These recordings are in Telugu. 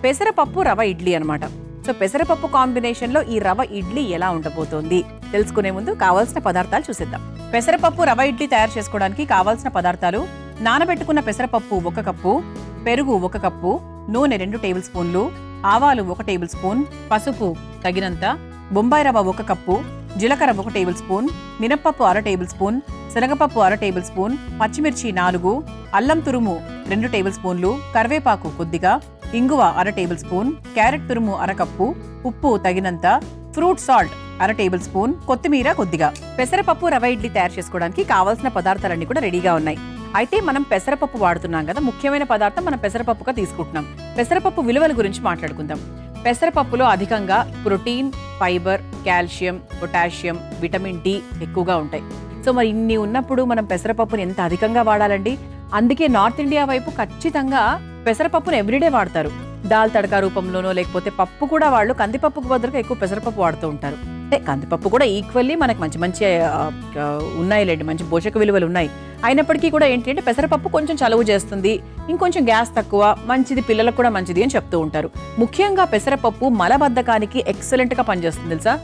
పెసరపప్పు రవ ఇడ్లీ అనమాట. సో పెసరపప్పు కాంబినేషన్లో ఈ రవ ఇడ్లీ ఎలా ఉండబోతోంది తెలుసుకునే ముందు కావాల్సిన పదార్థాలు చూసేద్దాం. పెసరపప్పు రవ ఇడ్లీ తయారు చేసుకోవడానికి కావాల్సిన పదార్థాలు: నానబెట్టుకున్న పెసరపప్పు 1 కప్పు, పెరుగు 1 కప్పు, నూనె 2 టేబుల్ స్పూన్లు, ఆవాలు 1 టేబుల్ స్పూన్, పసుపు తగినంత, బొంబాయి రవ్వ 1 కప్పు, జీలకర్ర 1 టేబుల్ స్పూన్, మినప్పప్పు 1/2 టేబుల్ స్పూన్, శనగపప్పు 1/2 టేబుల్ స్పూన్, పచ్చిమిర్చి 4, అల్లం తురుము 2 టేబుల్ స్పూన్లు, కరివేపాకు కొద్దిగా, ఇంగువ 1/2 టేబుల్ స్పూన్, క్యారెట్ తురుము 1/2 కప్పు, ఉప్పు తగినంత, ఫ్రూట్ సాల్ట్ 1/2 టేబుల్ స్పూన్, కొత్తిమీర కొద్దిగా. పెసరపప్పు రవ ఇడ్లీ తయారు చేసుకోవడానికి కావాల్సిన పదార్థాలన్నీ కూడా రెడీగా ఉన్నాయి. అయితే మనం పెసరపప్పు వాడుతున్నాం కదా, ముఖ్యమైన పదార్థం మనం పెసరపప్పుగా తీసుకుంటున్నాం. పెసరపప్పు విలువల గురించి మాట్లాడుకుందాం. పెసరపప్పులో అధికంగా protein, fibre, calcium, potassium, vitamin D ఎక్కువగా ఉంటాయి. సో మరి ఇన్ని ఉన్నప్పుడు మనం పెసరపప్పుని ఎంత అధికంగా వాడాలండి? అందుకే నార్త్ ఇండియా వైపు ఖచ్చితంగా పెసరపప్పును ఎవ్రీడే వాడతారు. దాల్ తడకా రూపంలోనో లేకపోతే పప్పు కూడా వాళ్ళు కందిపప్పుకు బదులుగా ఎక్కువ పెసరపప్పు వాడుతూ ఉంటారు. అంటే కందిపప్పు కూడా ఈక్వల్లీ మనకు మంచి మంచి ఉన్నాయిలేండి, మంచి పోషక విలువలు ఉన్నాయి. అయినప్పటికీ కూడా ఏంటి అంటే పెసరపప్పు కొంచెం చలువ చేస్తుంది, ఇంకొంచెం గ్యాస్ తక్కువ, మంచిది, పిల్లలకు కూడా మంచిది అని చెప్తూ ఉంటారు. ముఖ్యంగా పెసరపప్పు మలబద్ధకానికి ఎక్సలెంట్గా పనిచేస్తుంది తెలుసా.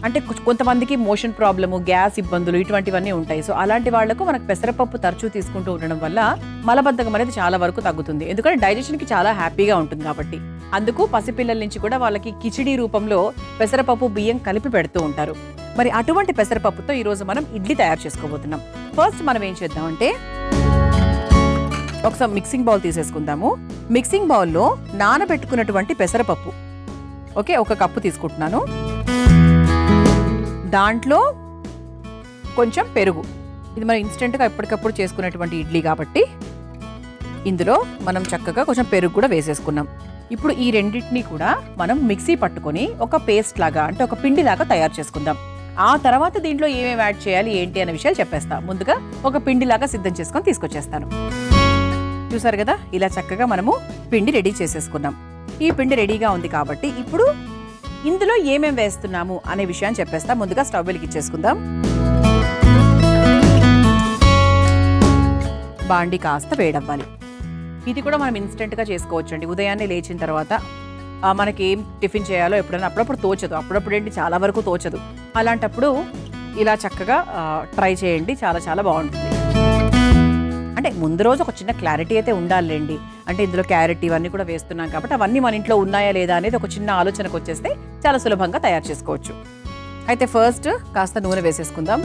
అంటే కొంతమందికి మోషన్ ప్రాబ్లము, గ్యాస్ ఇబ్బందులు ఇటువంటివన్నీ ఉంటాయి. సో అలాంటి వాళ్లకు మనకు పెసరపప్పు తరచూ తీసుకుంటూ ఉండడం వల్ల మలబద్ధకం అనేది చాలా వరకు తగ్గుతుంది. ఎందుకంటే డైజెషన్కి చాలా హ్యాపీగా ఉంటుంది కాబట్టి. అందుకు పసిపిల్లల నుంచి కూడా వాళ్ళకి కిచిడి రూపంలో పెసరపప్పు బియ్యం కలిపి పెడుతూ ఉంటారు. మరి అటువంటి పెసరపప్పుతో ఈరోజు మనం ఇడ్లీ తయారు చేసుకోబోతున్నాం. ఫస్ట్ మనం ఏం చేద్దామంటే ఒకసారి మిక్సింగ్ బౌల్ తీసేసుకుందాము. మిక్సింగ్ బౌల్లో నానబెట్టుకున్నటువంటి పెసరపప్పు, ఓకే, 1 కప్పు తీసుకుంటున్నాను. దాంట్లో కొంచెం పెరుగు, ఇది మనం ఇన్స్టెంట్గా ఎప్పటికప్పుడు చేసుకునేటువంటి ఇడ్లీ కాబట్టి ఇందులో మనం చక్కగా కొంచెం పెరుగు కూడా వేసేసుకున్నాం. ఇప్పుడు ఈ రెండింటినీ కూడా మనం మిక్సీ పట్టుకొని ఒక పేస్ట్ లాగా, అంటే ఒక పిండిలాగా తయారు చేసుకుందాం. ఆ తర్వాత దీంట్లో ఏమేమి యాడ్ చేయాలి ఏంటి అనే విషయాలు చెప్పేస్తా. ముందుగా ఒక పిండిలాగా సిద్ధం చేసుకొని తీసుకొచ్చేస్తాను. చూసారు కదా, ఇలా చక్కగా మనము పిండి రెడీ చేసేసుకున్నాం. ఈ పిండి రెడీగా ఉంది కాబట్టి ఇప్పుడు ఇందులో ఏమేమి వేస్తున్నాము అనే విషయాన్ని చెప్పేస్తా. ముందుగా స్టవ్ వెలిగించేసుకుందాం. బాండి కాస్త వేడవ్వాలి. ఇది కూడా మనం ఇన్స్టెంట్గా చేసుకోవచ్చు అండి. ఉదయాన్నే లేచిన తర్వాత మనకి ఏం టిఫిన్ చేయాలో ఎప్పుడైనా అప్పుడప్పుడు తోచదు, అప్పుడప్పుడు ఏంటి చాలా వరకు తోచదు. అలాంటప్పుడు ఇలా చక్కగా ట్రై చేయండి, చాలా చాలా బాగుంటుంది. అంటే ముందు రోజు ఒక చిన్న క్లారిటీ అయితే ఉండాలండి. అంటే ఇందులో క్యారెట్ ఇవన్నీ కూడా వేస్తున్నాం కాబట్టి అవన్నీ మన ఇంట్లో ఉన్నాయా లేదా అనేది ఒక చిన్న ఆలోచనకు వచ్చేస్తే చాలా సులభంగా తయారు చేసుకోవచ్చు. అయితే ఫస్ట్ కాస్త నూనె వేసేసుకుందాం.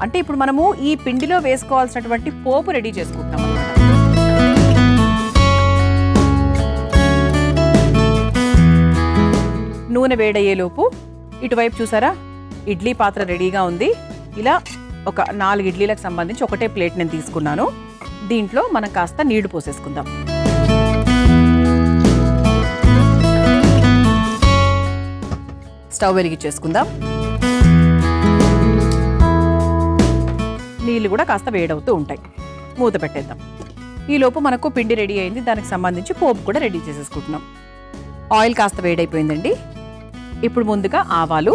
అంటే ఇప్పుడు మనము ఈ పిండిలో వేసుకోవాల్సినటువంటి పోపు రెడీ చేసుకుంటాం అన్నమాట. నూనె వేడయ్యేలోపు ఇటువైపు చూసారా, ఇడ్లీ పాత్ర రెడీగా ఉంది. ఇలా ఒక 4 ఇడ్లీలకు సంబంధించి ఒకటే ప్లేట్ నేను తీసుకున్నాను. దీంట్లో మనం కాస్త నీళ్లు పోసేసుకుందాం. స్టవ్ వెలిగించేసుకుందాం. నీళ్ళు కూడా కాస్త వేడవుతూ ఉంటాయి. మూత పెట్టేద్దాం. ఈలోపు మనకు పిండి రెడీ అయింది, దానికి సంబంధించి పోపు కూడా రెడీ చేసేసుకుంటున్నాం. ఆయిల్ కాస్త వేడైపోయిందండి. ఇప్పుడు ముందుగా ఆవాలు,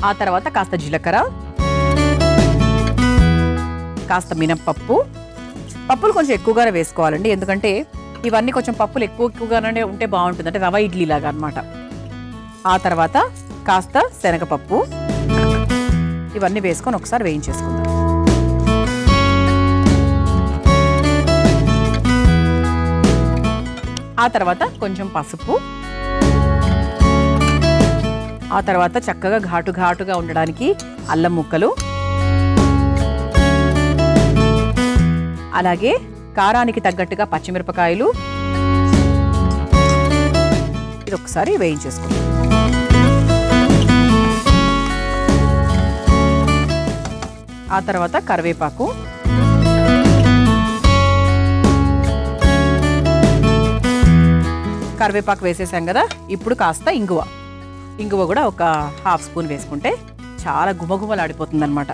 ఆ తర్వాత కాస్త జీలకర్ర, కాస్త మినప్పప్పు. పప్పులు కొంచెం ఎక్కువగానే వేసుకోవాలండి, ఎందుకంటే ఇవన్నీ కొంచెం పప్పులు ఎక్కువగానే ఉంటే బాగుంటుంది, అంటే రవ ఇడ్లీ లాగా అనమాట. ఆ తర్వాత కాస్త శనగపప్పు, ఇవన్నీ వేసుకొని ఒకసారి వేయించేసుకుందాం. ఆ తర్వాత కొంచెం పసుపు, ఆ తర్వాత చక్కగా ఘాటుగా ఉండడానికి అల్లం ముక్కలు, అలాగే కారానికి తగ్గట్టుగా పచ్చిమిరపకాయలు. ఇది ఒకసారి వేయించేసుకుందాం. ఆ తర్వాత కరివేపాకు, కరివేపాకు వేసేసాం కదా. ఇప్పుడు కాస్త ఇంగువ కూడా ఒక 1/2 స్పూన్ వేసుకుంటే చాలా గుమగుమలాడిపోతుంది అనమాట.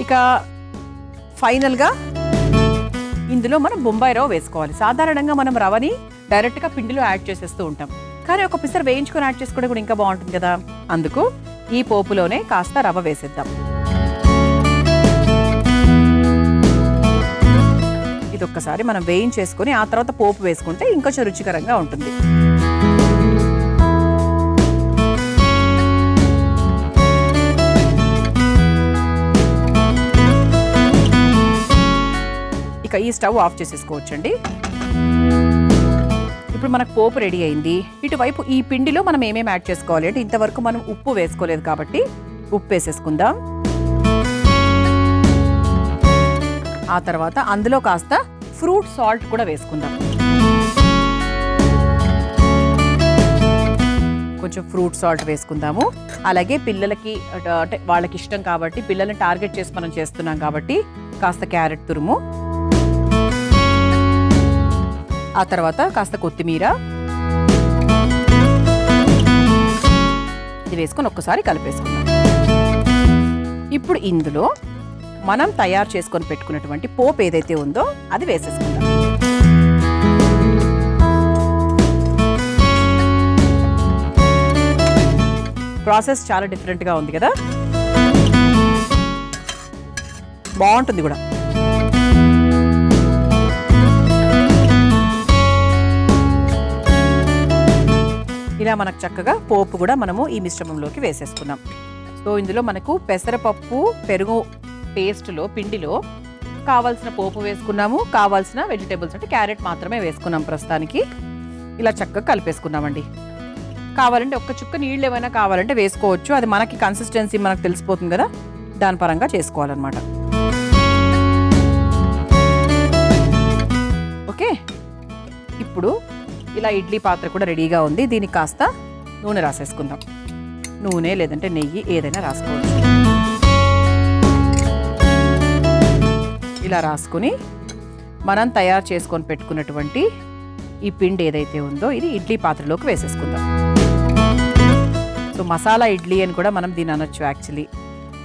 ఇక ఫైనల్గా ఇందులో మనం బొంబాయి రవ్వ వేసుకోవాలి. సాధారణంగా మనం రవ్వని డైరెక్ట్గా పిండిలో యాడ్ చేసేస్తూ ఉంటాం, కానీ ఒక పిసర్ వేయించుకొని యాడ్ చేసుకోవడం కూడా ఇంకా బాగుంటుంది కదా. అందుకు ఈ పోపులోనే కాస్త రవ్వ వేసేద్దాం. ఇది ఒక్కసారి మనం వేయించేసుకొని ఆ తర్వాత పోపు వేసుకుంటే ఇంకొంచెం రుచికరంగా ఉంటుంది. ఇక ఈ స్టవ్ ఆఫ్ చేసేసుకోవచ్చండి. ఇప్పుడు మనకు పోపు రెడీ అయింది. ఇటువైపు ఈ పిండిలో మనం ఏమేమి యాడ్ చేసుకోవాలి అంటే, ఇంతవరకు మనం ఉప్పు వేసుకోలేదు కాబట్టి ఉప్పు వేసేసుకుందాం. ఆ తర్వాత అందులో కాస్త ఫ్రూట్ సాల్ట్ కూడా వేసుకుందాం. కొంచెం ఫ్రూట్ సాల్ట్ వేసుకుందాము. అలాగే పిల్లలకి అంటే వాళ్ళకి ఇష్టం కాబట్టి, పిల్లల్ని టార్గెట్ చేసి మనం చేస్తున్నాం కాబట్టి కాస్త క్యారెట్ తురుము, ఆ తర్వాత కాస్త కొత్తిమీర, ఇది వేసుకొని ఒక్కసారి కలిపేసుకుందాం. ఇప్పుడు ఇందులో మనం తయారు చేసుకొని పెట్టుకున్నటువంటి పోపు ఏదైతే ఉందో అది వేసేసుకుందాం. ప్రాసెస్ చాలా డిఫరెంట్గా ఉంది కదా, బాగుంటుంది కూడా. ఇలా మనకు చక్కగా పోపు కూడా మనము ఈ మిశ్రమంలోకి వేసేసుకున్నాం. సో ఇందులో మనకు పెసరపప్పు పెరుగు పేస్ట్లో పిండిలో కావాల్సిన పోపు వేసుకున్నాము, కావాల్సిన వెజిటేబుల్స్ అంటే క్యారెట్ మాత్రమే వేసుకున్నాం ప్రస్తుతానికి. ఇలా చక్కగా కలిపేసుకున్నామండి. కావాలంటే ఒక్క చుక్క నీళ్ళు ఏమైనా కావాలంటే వేసుకోవచ్చు, అది మనకి కన్సిస్టెన్సీ మనకు తెలిసిపోతుంది కదా, దాని పరంగా చేసుకోవాలన్నమాట. ఓకే, ఇప్పుడు ఇలా ఇడ్లీ పాత్ర కూడా రెడీగా ఉంది. దీనికి కాస్త నూనె రాసేసుకుందాం. నూనె లేదంటే నెయ్యి ఏదైనా రాసుకోవచ్చు. ఇలా రాసుకొని మనం తయారు చేసుకొని పెట్టుకున్నటువంటి ఈ పిండి ఏదైతే ఉందో ఇది ఇడ్లీ పాత్రలోకి వేసేసుకుందాం. సో మసాలా ఇడ్లీ అని కూడా మనం దీన్ని అనొచ్చు యాక్చువల్లీ.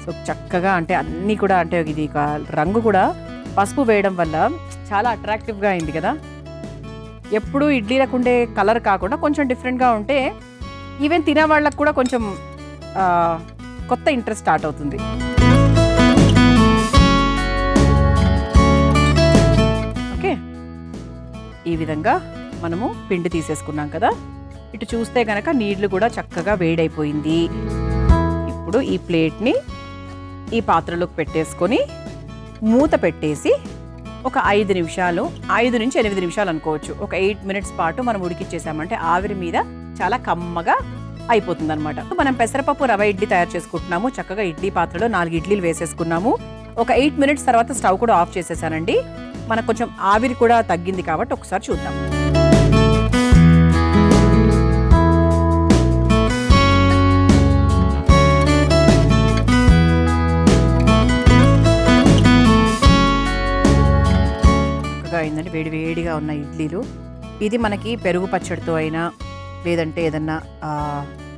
సో చక్కగా అంటే అన్నీ కూడా అంటే ఇది రంగు కూడా పసుపు వేయడం వల్ల చాలా అట్రాక్టివ్గా అయింది కదా. ఎప్పుడు ఇడ్లీలకు ఉండే కలర్ కాకుండా కొంచెం డిఫరెంట్గా ఉంటే ఈవెన్ తినే వాళ్ళకు కూడా కొంచెం కొత్త ఇంట్రెస్ట్ స్టార్ట్ అవుతుంది. ఓకే, ఈ విధంగా మనము పిండి తీసేసుకున్నాం కదా. ఇటు చూస్తే కనుక నీళ్లు కూడా చక్కగా వేడైపోయింది. ఇప్పుడు ఈ ప్లేట్ని ఈ పాత్రలోకి పెట్టేసుకొని మూత పెట్టేసి ఒక 5 నిమిషాలు, 5 నుంచి 8 నిమిషాలు అనుకోవచ్చు, ఒక 8 మినిట్స్ పాటు మనం ఉడికిచ్చేసామంటే ఆవిరి మీద చాలా కమ్మగా అయిపోతుంది అనమాట. మనం పెసరపప్పు రవ ఇడ్లీ తయారు చేసుకుంటున్నాము. చక్కగా ఇడ్లీ పాత్రలో 4 ఇడ్లీలు వేసేసుకున్నాము. ఒక 8 మినిట్స్ తర్వాత స్టవ్ కూడా ఆఫ్ చేసేసానండి. మనకు కొంచెం ఆవిరి కూడా తగ్గింది కాబట్టి ఒకసారి చూద్దాం. అయిందంటే వేడి వేడిగా ఉన్న ఇడ్లీలు. ఇది మనకి పెరుగు పచ్చడితో అయినా లేదంటే ఏదన్నా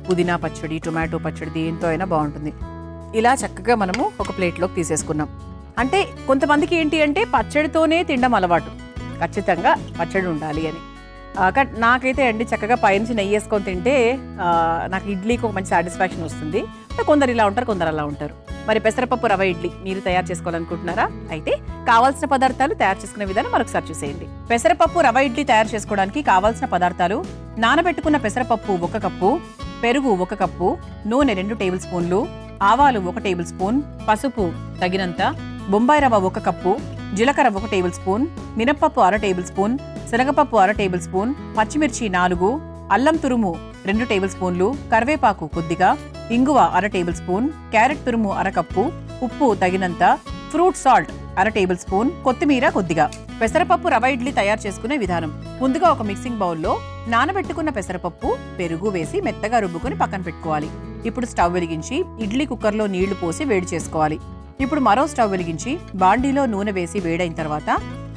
పుదీనా పచ్చడి, టొమాటో పచ్చడి దేంతో అయినా బాగుంటుంది. ఇలా చక్కగా మనము ఒక ప్లేట్లోకి తీసేసుకున్నాం. అంటే కొంతమందికి ఏంటి అంటే పచ్చడితోనే తినడం అలవాటు, ఖచ్చితంగా పచ్చడి ఉండాలి అని. నాకైతే అండి చక్కగా పైనుంచి నెయ్యి వేసుకొని తింటే నాకు ఇడ్లీకి ఒక మంచి సాటిస్ఫాక్షన్ వస్తుంది. కొందరు ఇలా ఉంటారు, కొందరు అలా ఉంటారు. మరి పెసరపప్పు రవ ఇడ్లీ మీరు తయారు చేసుకోవాలనుకుంటున్నారా? అయితే కావాల్సిన పదార్థాలు తయారు చేసుకునే విధానం మరొకసారి చూసేయండి. పెసరపప్పు రవ ఇడ్లీ తయారు చేసుకోవడానికి కావాల్సిన పదార్థాలు: నానబెట్టుకున్న పెసరపప్పు 1 కప్పు, పెరుగు 1 కప్పు, నూనె 2 టేబుల్ స్పూన్లు, ఆవాలు 1 టేబుల్ స్పూన్, పసుపు తగినంత, బొంబాయి రవ్వ 1 కప్పు, జీలకర్ర 1 టేబుల్ స్పూన్, మినప్పప్పు 1/2 టేబుల్ స్పూన్, శనగపప్పు 1/2 టేబుల్ స్పూన్, పచ్చిమిర్చి 4, అల్లం తురుము 2 టేబుల్ స్పూన్లు, కరివేపాకు కొద్దిగా, ఇంగువ 1/2 టేబుల్ స్పూన్, క్యారెట్ తురుము 1/2 కప్పు, ఉప్పు తగినంత, ఫ్రూట్ సాల్ట్ 1/2 టేబుల్ స్పూన్, కొత్తిమీర కొద్దిగా. పెసరపప్పు రవ ఇడ్లీ తయారు చేసుకునే విధానం: ముందుగా ఒక మిక్సింగ్ బౌల్లో నానబెట్టుకున్న పెసరపప్పు, పెరుగు వేసి మెత్తగా రుబ్బుకొని పక్కన పెట్టుకోవాలి. ఇప్పుడు స్టవ్ వెలిగించి ఇడ్లీ కుక్కర్లో నీళ్లు పోసి వేడి చేసుకోవాలి. ఇప్పుడు మరో స్టవ్ వెలిగించి బాండీలో నూనె వేసి వేడైన తర్వాత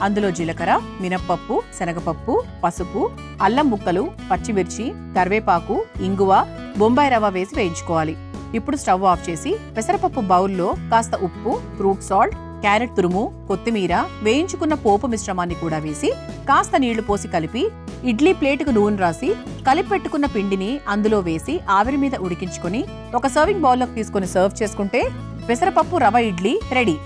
అందులో జీలకర్ర, మినప్పప్పు, శనగపప్పు, పసుపు, అల్లం ముక్కలు, పచ్చిమిర్చి, కరివేపాకు, ఇంగువ, బొంబాయి రవ్వ వేసి వేయించుకోవాలి. ఇప్పుడు స్టవ్ ఆఫ్ చేసి పెసరపప్పు బౌల్లో కాస్త ఉప్పు, ఫ్రూట్ సాల్ట్, క్యారెట్ తురుము, కొత్తిమీర, వేయించుకున్న పోపు మిశ్రమాన్ని కూడా వేసి కాస్త నీళ్లు పోసి కలిపి ఇడ్లీ ప్లేటుకు నూనె రాసి కలిపి పెట్టుకున్న పిండిని అందులో వేసి ఆవిరి మీద ఉడికించుకొని ఒక సర్వింగ్ బౌల్లోకి తీసుకొని సర్వ్ చేసుకుంటే పెసరపప్పు రవ ఇడ్లీ రెడీ.